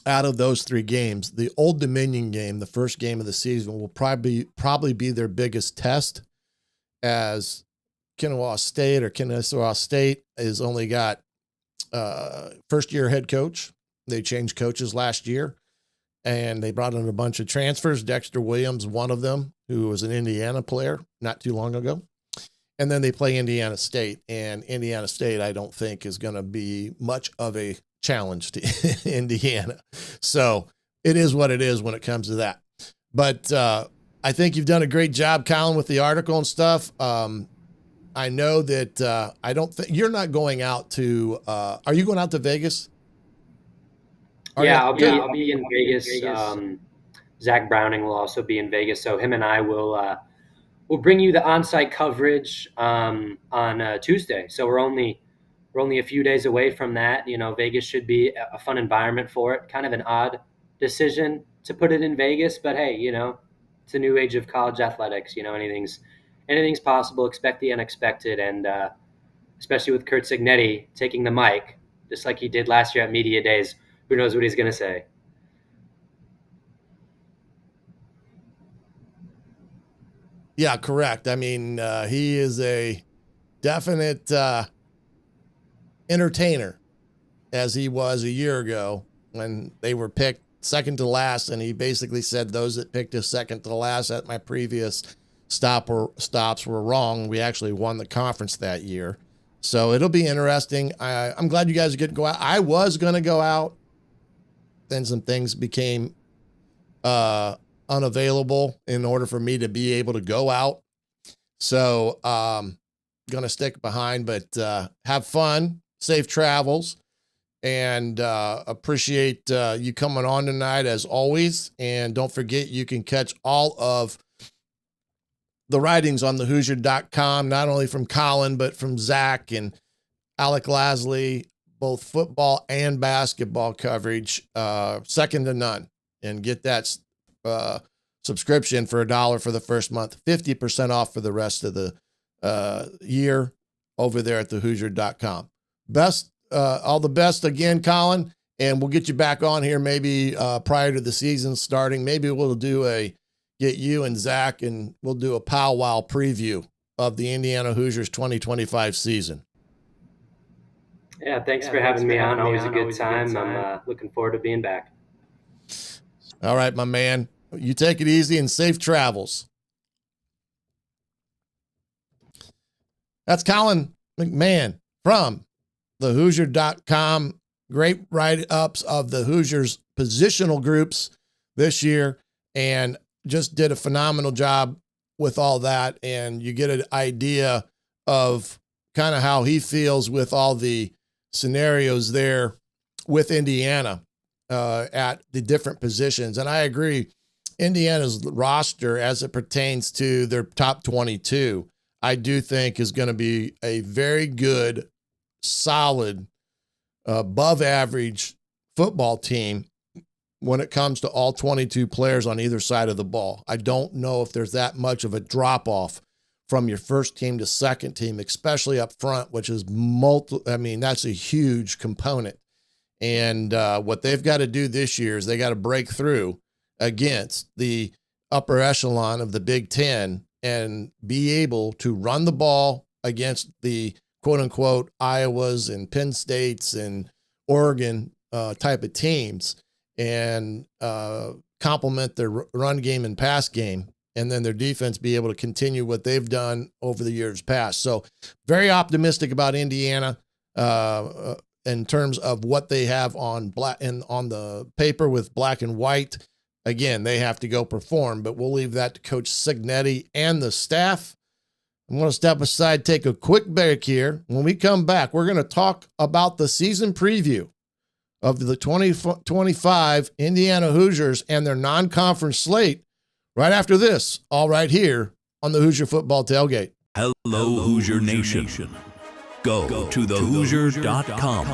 out of those 3 games, the Old Dominion game, the first game of the season, will probably be their biggest test, as Kennesaw State has only got first-year head coach. They changed coaches last year, and they brought in a bunch of transfers. Dexter Williams, one of them, who was an Indiana player not too long ago. And then they play Indiana State, and Indiana State, I don't think, is going to be much of a challenge to Indiana. So it is what it is when it comes to that. But I think you've done a great job, Colin, with the article and stuff. I know that I don't think you're not going out to. Are you going out to Vegas? I'll be in Vegas. Zach Browning will also be in Vegas, so him and I will bring you the on-site coverage on Tuesday. So we're only a few days away from that. Vegas should be a fun environment for it. Kind of an odd decision to put it in Vegas, but hey, it's a new age of college athletics. Anything's possible. Expect the unexpected, and especially with Curt Cignetti taking the mic, just like he did last year at Media Days. Who knows what he's going to say? Yeah, correct. I mean, he is a definite entertainer, as he was a year ago when they were picked second to last, and he basically said those that picked us second to last at my previous stops were wrong. We actually won the conference that year. So it'll be interesting. I'm glad you guys are getting to go out. I was going to go out. Then some things became unavailable in order for me to be able to go out. So going to stick behind, but have fun, safe travels, and appreciate you coming on tonight as always. And don't forget, you can catch all of the writings on thehoosier.com, not only from Colin, but from Zach and Alec Lasley, both football and basketball coverage, second to none. And get that subscription for $1 for the first month, 50% off for the rest of the year. over there at thehoosier.com. Best, all the best again, Colin, and we'll get you back on here maybe prior to the season starting. Maybe we'll get you and Zach, and we'll do a powwow preview of the Indiana Hoosiers 2025 season. Yeah, thanks for having me on. Always a good time. I'm looking forward to being back. All right, my man. You take it easy and safe travels. That's Colin McMahon from thehoosier.com. Great write-ups of the Hoosiers positional groups this year, and just did a phenomenal job with all that. And you get an idea of kind of how he feels with all the scenarios there with Indiana at the different positions. And I agree, Indiana's roster as it pertains to their top 22, I do think is going to be a very good, solid, above average football team when it comes to all 22 players on either side of the ball. I don't know if there's that much of a drop off from your first team to second team, especially up front, which is that's a huge component. And what they've got to do this year is they got to break through against the upper echelon of the Big Ten and be able to run the ball against the quote unquote Iowas and Penn States and Oregon type of teams, and complement their run game and pass game, and then their defense be able to continue what they've done over the years past. So very optimistic about Indiana in terms of what they have on the paper with black and white. Again, they have to go perform, but we'll leave that to Coach Signetti and the staff. I'm going to step aside, take a quick break here. When we come back, we're going to talk about the season preview of the 2025 Indiana Hoosiers and their non-conference slate right after this, all right here on the Hoosier Football Tailgate. Hello, Hoosier Nation. Go to thehoosier.com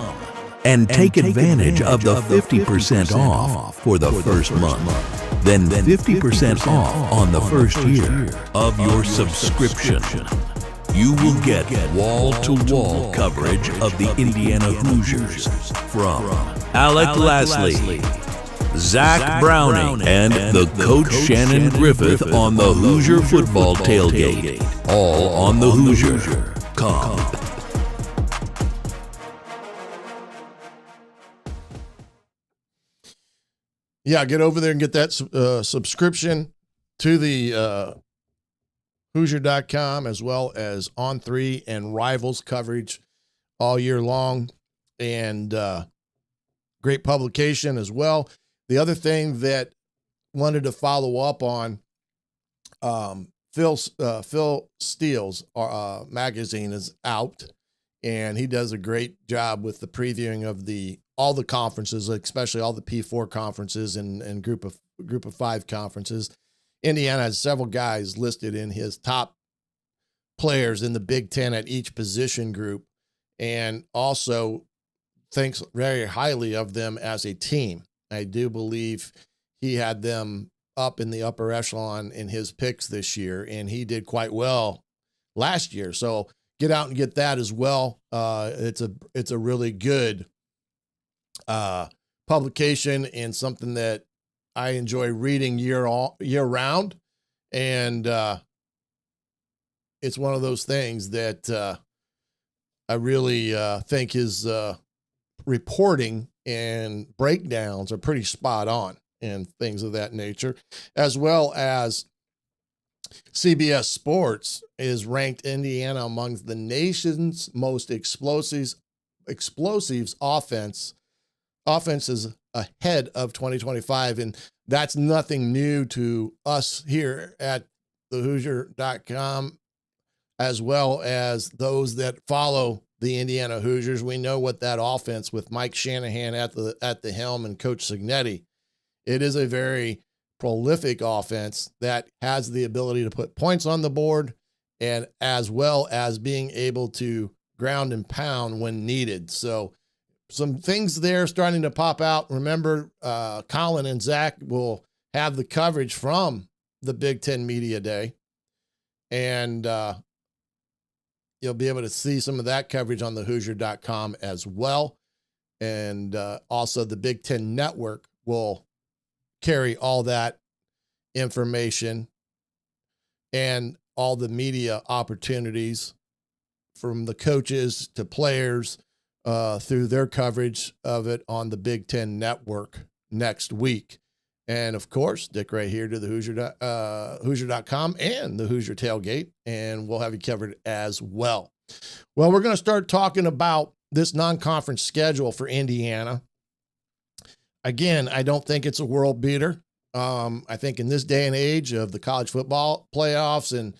and take advantage of the 50% off for the first month. Then 50% off on the first year of your subscription. You will get wall-to-wall coverage of the Indiana Hoosiers from Alec Lasley, Zach Browning, and the Coach Shannon Griffith on the Hoosier Football Tailgate, all on the Hoosier. Come. Yeah, get over there and get that subscription to the Hoosier.com, as well as On3 and Rivals coverage all year long, and great publication as well. The other thing that wanted to follow up on, Phil Steele's magazine is out, and he does a great job with the previewing of all the conferences, especially all the P4 conferences and group of 5 conferences. Indiana has several guys listed in his top players in the Big Ten at each position group, and also thinks very highly of them as a team. I do believe he had them up in the upper echelon in his picks this year, and he did quite well last year. So get out and get that as well. It's a really good publication and something that I enjoy reading year round. And it's one of those things that I really think his reporting and breakdowns are pretty spot on and things of that nature, as well as CBS Sports is ranked Indiana amongst the nation's most explosives offenses ahead of 2025. And that's nothing new to us here at the Hoosier.com, as well as those that follow the Indiana Hoosiers. We know what that offense with Mike Shanahan at the helm and Coach Signetti, it is a very prolific offense that has the ability to put points on the board, and as well as being able to ground and pound when needed. So some things there starting to pop out. Remember, Colin and Zach will have the coverage from the Big Ten Media Day. And You'll be able to see some of that coverage on the Hoosier.com as well. And also the Big Ten Network will carry all that information and all the media opportunities from the coaches to players through their coverage of it on the Big Ten Network next week. And of course, Dick right here to the Hoosier.com and the Hoosier Tailgate, and we'll have you covered as well. Well, we're going to start talking about this non-conference schedule for Indiana. Again, I don't think it's a world beater. I think in this day and age of the college football playoffs and,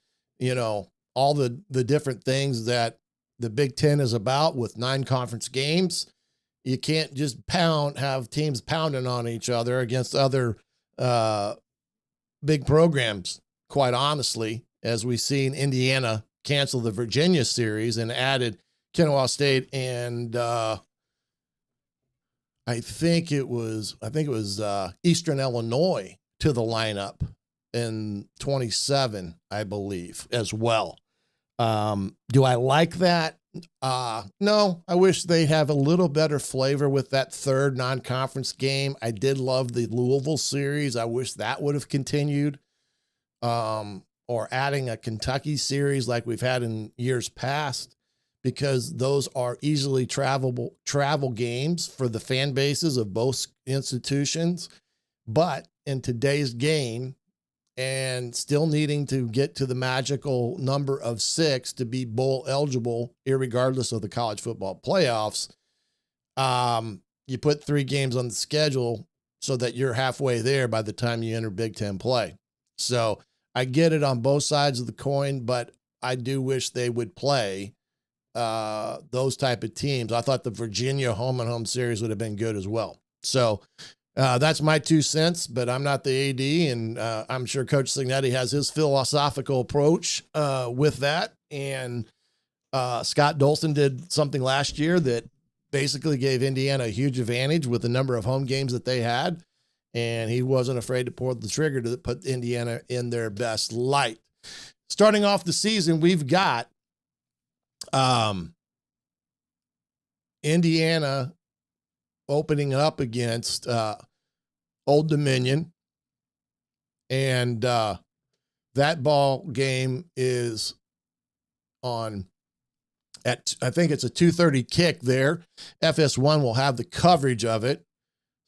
all the different things that the Big Ten is about with 9 conference games, you can't just have teams pounding on each other against other big programs, quite honestly, as we've seen Indiana cancel the Virginia series and added Kennesaw State and I think it was Eastern Illinois to the lineup in 27, I believe, as well. Do I like that? No, I wish they'd have a little better flavor with that third non-conference game. I did love the Louisville series. I wish that would have continued. Or adding a Kentucky series like we've had in years past, because those are easily travel games for the fan bases of both institutions. But in today's game, and still needing to get to the magical number of 6 to be bowl eligible, irregardless of the college football playoffs, you put 3 games on the schedule so that you're halfway there by the time you enter Big Ten play. So I get it on both sides of the coin, but I do wish they would play those type of teams. I thought the Virginia home and home series would have been good as well. So that's my 2 cents, but I'm not the AD, and I'm sure Coach Signetti has his philosophical approach with that. And Scott Dolson did something last year that basically gave Indiana a huge advantage with the number of home games that they had. And he wasn't afraid to pull the trigger to put Indiana in their best light. Starting off the season, we've got Indiana opening up against Old Dominion. And that ball game is on I think it's a 2:30 kick there. FS1 will have the coverage of it.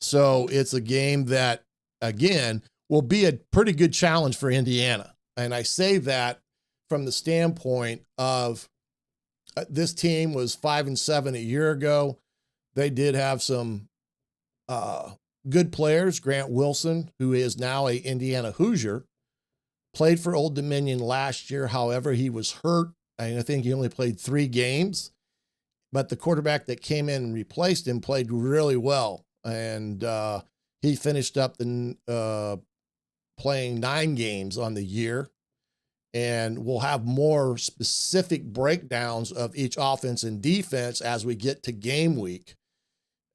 So it's a game that, again, will be a pretty good challenge for Indiana. And I say that from the standpoint of this team was 5-7 a year ago. They did have some good players. Grant Wilson, who is now a Indiana Hoosier, played for Old Dominion last year. However, he was hurt. I think he only played 3 games. But the quarterback that came in and replaced him played really well. And he finished up playing 9 games on the year. And we'll have more specific breakdowns of each offense and defense as we get to game week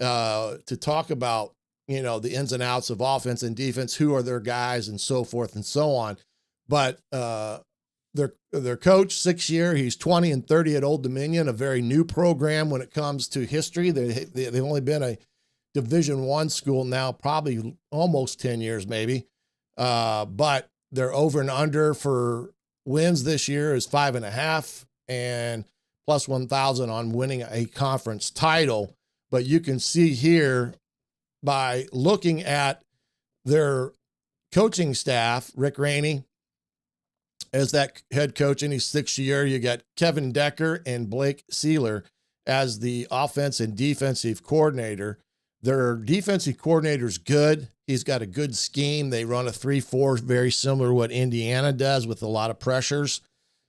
to talk about, the ins and outs of offense and defense, who are their guys and so forth and so on. But their coach, 6-year, he's 20-30 at Old Dominion, a very new program when it comes to history. They've only been a Division I school now, probably almost 10 years maybe. But they're over and under for wins this year is 5.5 and plus 1,000 on winning a conference title. But you can see here by looking at their coaching staff, Rick Rainey as that head coach in his 6th year. You got Kevin Decker and Blake Sealer as the offense and defensive coordinator. Their defensive coordinator's good. He's got a good scheme. They run a 3-4, very similar to what Indiana does with a lot of pressures.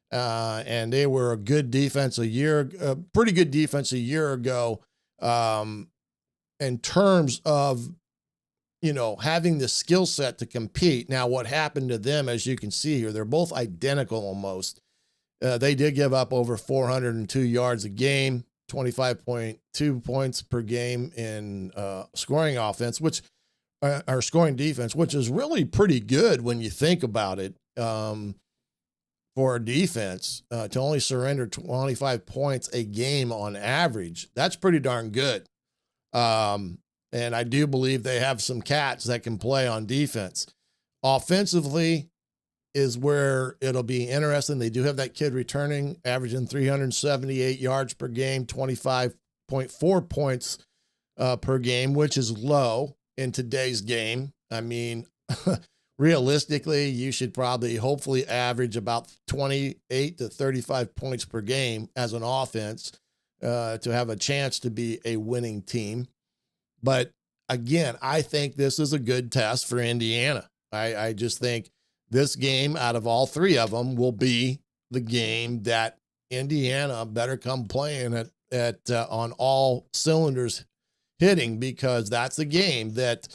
And they were a good defense pretty good defense a year ago in terms of, having the skill set to compete. Now, what happened to them, as you can see here, they're both identical almost. They did give up over 402 yards a game. 25.2 points per game in scoring offense, or scoring defense, which is really pretty good when you think about it. for a defense to only surrender 25 points a game on average. That's pretty darn good. And I do believe they have some cats that can play on defense. Offensively is where it'll be interesting. They do have that kid returning, averaging 378 yards per game, 25.4 points per game, which is low in today's game. I mean, realistically, you should probably hopefully average about 28 to 35 points per game as an offense to have a chance to be a winning team. But again, I think this is a good test for Indiana. I just think this game out of all three of them will be the game that Indiana better come playing at on all cylinders hitting, because that's a game that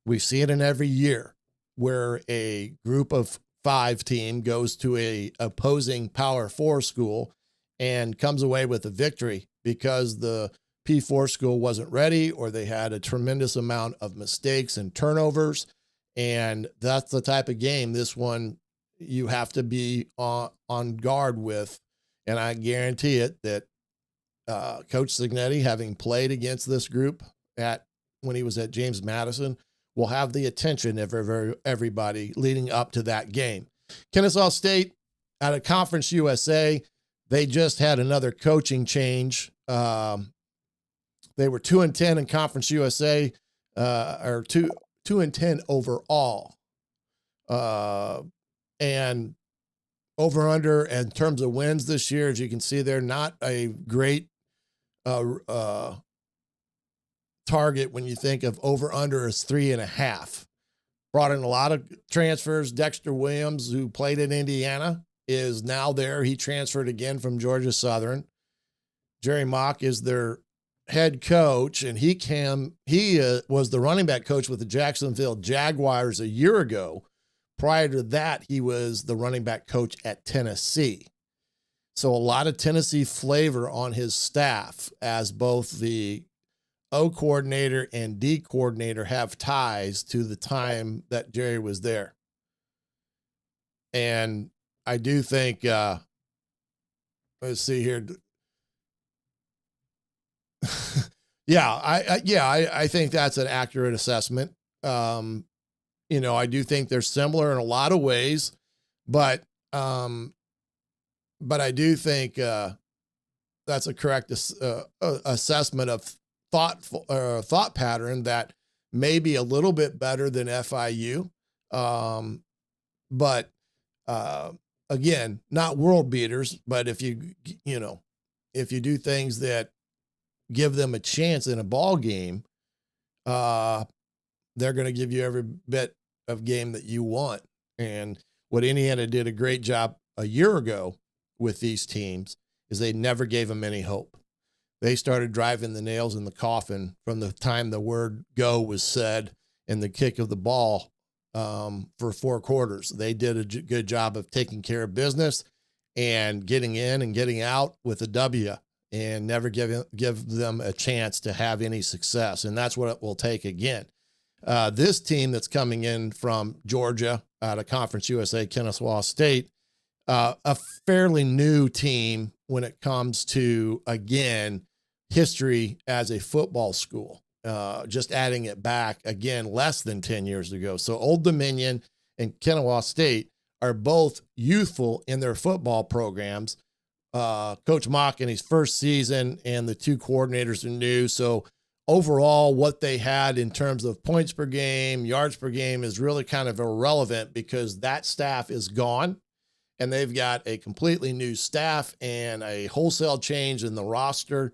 we see it in every year where a group of 5 team goes to a opposing Power 4 school and comes away with a victory because the P4 school wasn't ready, or they had a tremendous amount of mistakes and turnovers. And that's the type of game this one you have to be on guard with. And I guarantee it that Coach Signetti, having played against this group when he was at James Madison, will have the attention of everybody leading up to that game. Kennesaw State out of Conference USA, they just had another coaching change. They were 2-10 in Conference USA, or 2-10 overall. And over under in terms of wins this year, as you can see, they're not a great target when you think of over under is 3.5. Brought in a lot of transfers. Dexter Williams, who played in Indiana, is now there. He transferred again from Georgia Southern. Jerry Mock is their head coach, and he was the running back coach with the Jacksonville Jaguars a year ago. Prior to that, he was the running back coach at Tennessee. So a lot of Tennessee flavor on his staff, as both the O coordinator and D coordinator have ties to the time that Jerry was there. And I do think, let's see here. I think that's an accurate assessment. I do think they're similar in a lot of ways, but I do think that's a correct assessment of thought pattern that may be a little bit better than FIU, but again, not world beaters. But if you do things that give them a chance in a ball game, they're going to give you every bit of game that you want. And what Indiana did a great job a year ago with these teams is they never gave them any hope. They started driving the nails in the coffin from the time the word go was said and the kick of the ball for 4 quarters. They did a good job of taking care of business and getting in and getting out with a W, and never give them a chance to have any success. And that's what it will take again. This team that's coming in from Georgia out of Conference USA, Kennesaw State, a fairly new team when it comes to, again, history as a football school, just adding it back again, less than 10 years ago. So Old Dominion and Kennesaw State are both youthful in their football programs. Coach Mock in his first season, and the 2 coordinators are new. So overall, what they had in terms of points per game, yards per game is really kind of irrelevant, because that staff is gone and they've got a completely new staff and a wholesale change in the roster.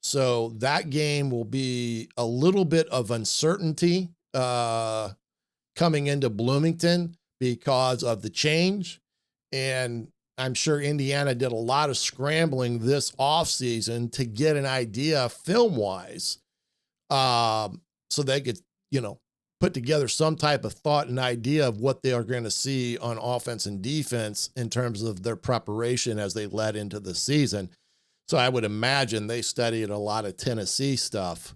So that game will be a little bit of uncertainty coming into Bloomington because of the change. And I'm sure Indiana did a lot of scrambling this offseason to get an idea film-wise, so they could, put together some type of thought and idea of what they are going to see on offense and defense in terms of their preparation as they led into the season. So I would imagine they studied a lot of Tennessee stuff,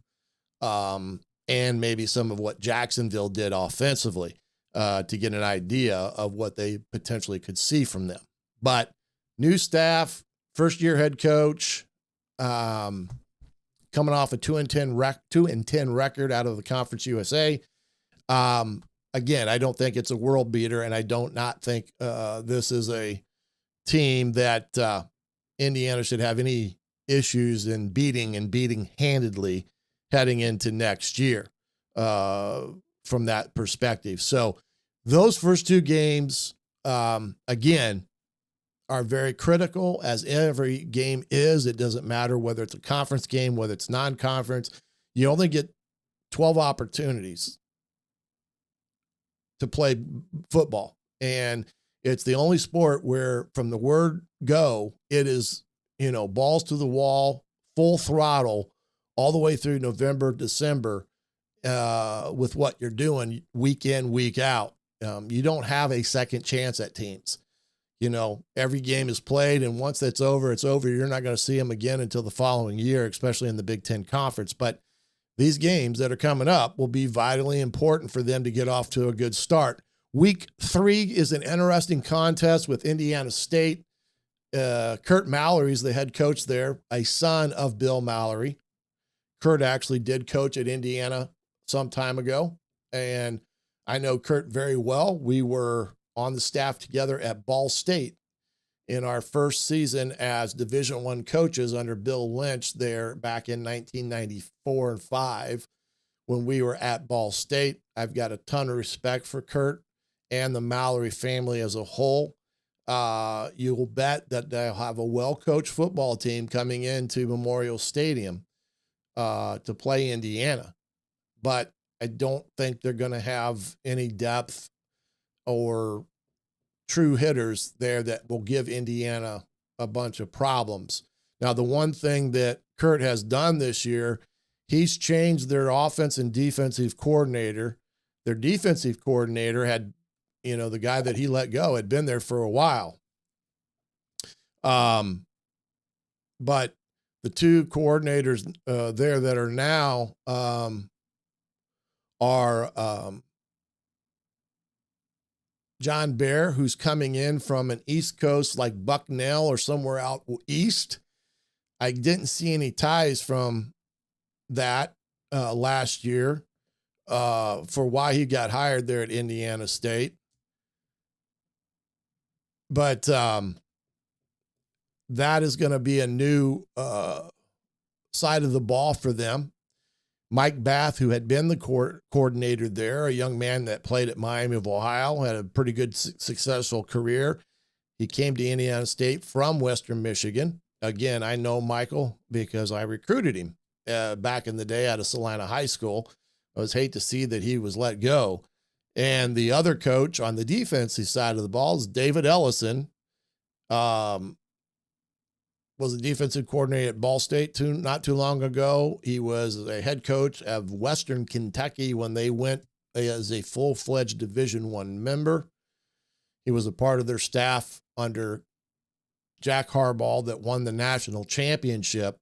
and maybe some of what Jacksonville did offensively, to get an idea of what they potentially could see from them. But new staff, first year head coach, coming off a 2-10 record out of the Conference USA. Again, I don't think it's a world beater, and I don't not think this is a team that Indiana should have any issues in beating handedly heading into next year from that perspective. So those first two games, again, are very critical, as every game is. It doesn't matter whether it's a conference game, whether it's non-conference. You only get 12 opportunities to play football. And it's the only sport where from the word go, it is, balls to the wall, full throttle all the way through November, December, with what you're doing week in, week out. You don't have a second chance at teams. Every game is played, and once that's over, it's over. You're not going to see them again until the following year, especially in the Big Ten Conference. But these games that are coming up will be vitally important for them to get off to a good start. Week 3 is an interesting contest with Indiana State. Kurt Mallory is the head coach there, a son of Bill Mallory. Kurt actually did coach at Indiana some time ago, and I know Kurt very well. We were on the staff together at Ball State in our first season as Division I coaches under Bill Lynch there back in 1994 and 5 when we were at Ball State. I've got a ton of respect for Kurt and the Mallory family as a whole. You will bet that they'll have a well-coached football team coming into Memorial Stadium to play Indiana. But I don't think they're going to have any depth or true hitters there that will give Indiana a bunch of problems. Now, the one thing that Kurt has done this year, he's changed their offense and defensive coordinator. Their defensive coordinator had, the guy that he let go had been there for a while. But the two coordinators there that are now are John Bear, who's coming in from an East Coast like Bucknell or somewhere out east. I didn't see any ties from that last year for why he got hired there at Indiana State. But that is going to be a new side of the ball for them. Mike Bath, who had been the coordinator there, a young man that played at Miami of Ohio, had a pretty good, successful career. He came to Indiana State from Western Michigan. Again, I know Michael because I recruited him back in the day out of Salina High School. I was hate to see that he was let go. And the other coach on the defensive side of the ball is David Ellison. Was a defensive coordinator at Ball State not too long ago. He was a head coach of Western Kentucky when they went as a full-fledged Division I member. He was a part of their staff under Jack Harbaugh that won the national championship,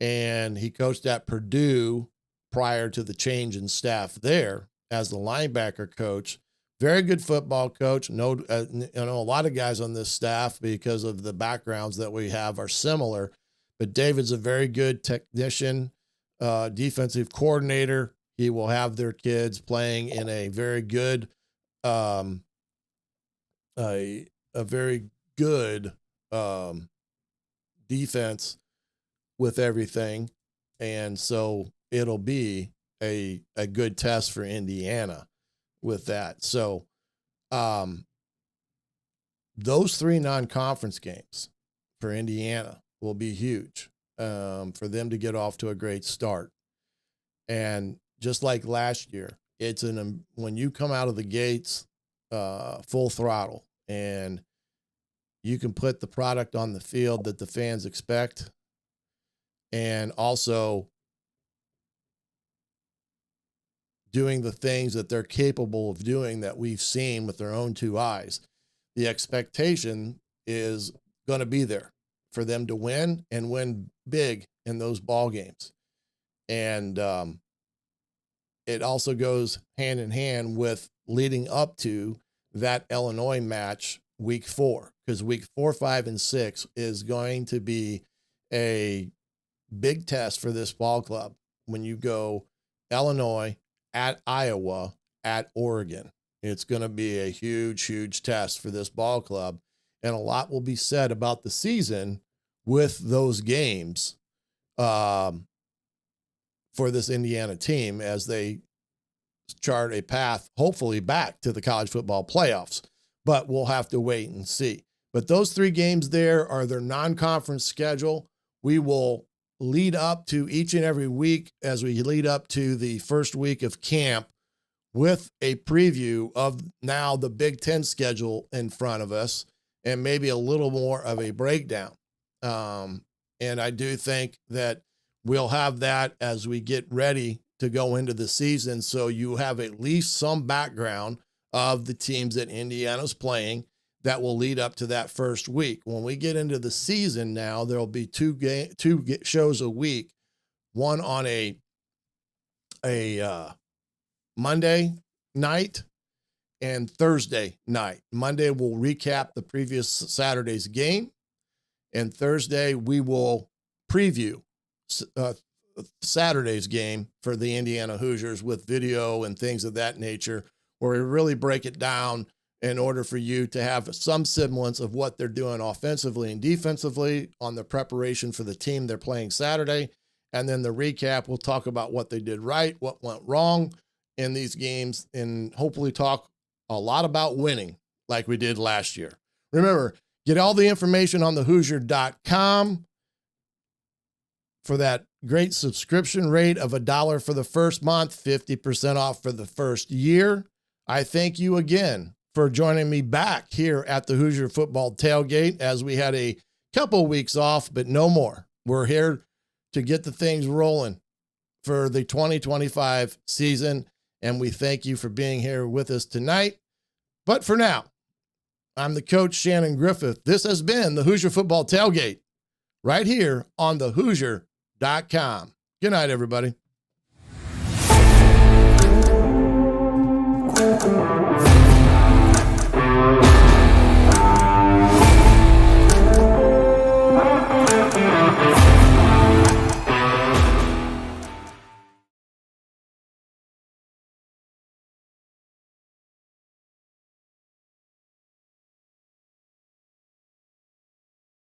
and he coached at Purdue prior to the change in staff there as the linebacker coach. Very good football coach. No, a lot of guys on this staff, because of the backgrounds that we have, are similar. But David's a very good technician, defensive coordinator. He will have their kids playing in a very good, a very good defense with everything, and so it'll be a good test for Indiana with that. So those 3 non-conference games for Indiana will be huge for them to get off to a great start. And just like last year, it's when you come out of the gates full throttle and you can put the product on the field that the fans expect, and also doing the things that they're capable of doing that we've seen with their own 2 eyes. The expectation is going to be there for them to win and win big in those ball games. And it also goes hand in hand with leading up to that Illinois match week 4. because week 4, 5, and 6 is going to be a big test for this ball club when you go Illinois, at Iowa, at Oregon. It's going to be a huge, huge test for this ball club. And a lot will be said about the season with those games for this Indiana team as they chart a path, hopefully back to the college football playoffs. But we'll have to wait and see. But those 3 games there are their non-conference schedule. We will lead up to each and every week as we lead up to the first week of camp with a preview of now the Big Ten schedule in front of us and maybe a little more of a breakdown. And I do think that we'll have that as we get ready to go into the season. So you have at least some background of the teams that Indiana's playing that will lead up to that first week. When we get into the season now, there'll be two shows a week, one on a Monday night and Thursday night. Monday, we'll recap the previous Saturday's game, and Thursday, we will preview Saturday's game for the Indiana Hoosiers with video and things of that nature, where we really break it down in order for you to have some semblance of what they're doing offensively and defensively on the preparation for the team they're playing Saturday. And then the recap, we'll talk about what they did right, what went wrong in these games, and hopefully talk a lot about winning like we did last year. Remember, get all the information on thehoosier.com for that great subscription rate of $1 for the first month, 50% off for the first year. I thank you again for joining me back here at the Hoosier Football Tailgate as we had a couple weeks off, but no more. We're here to get the things rolling for the 2025 season, and we thank you for being here with us tonight. But for now, I'm the coach, Shannon Griffith. This has been the Hoosier Football Tailgate right here on thehoosier.com. Good night, everybody.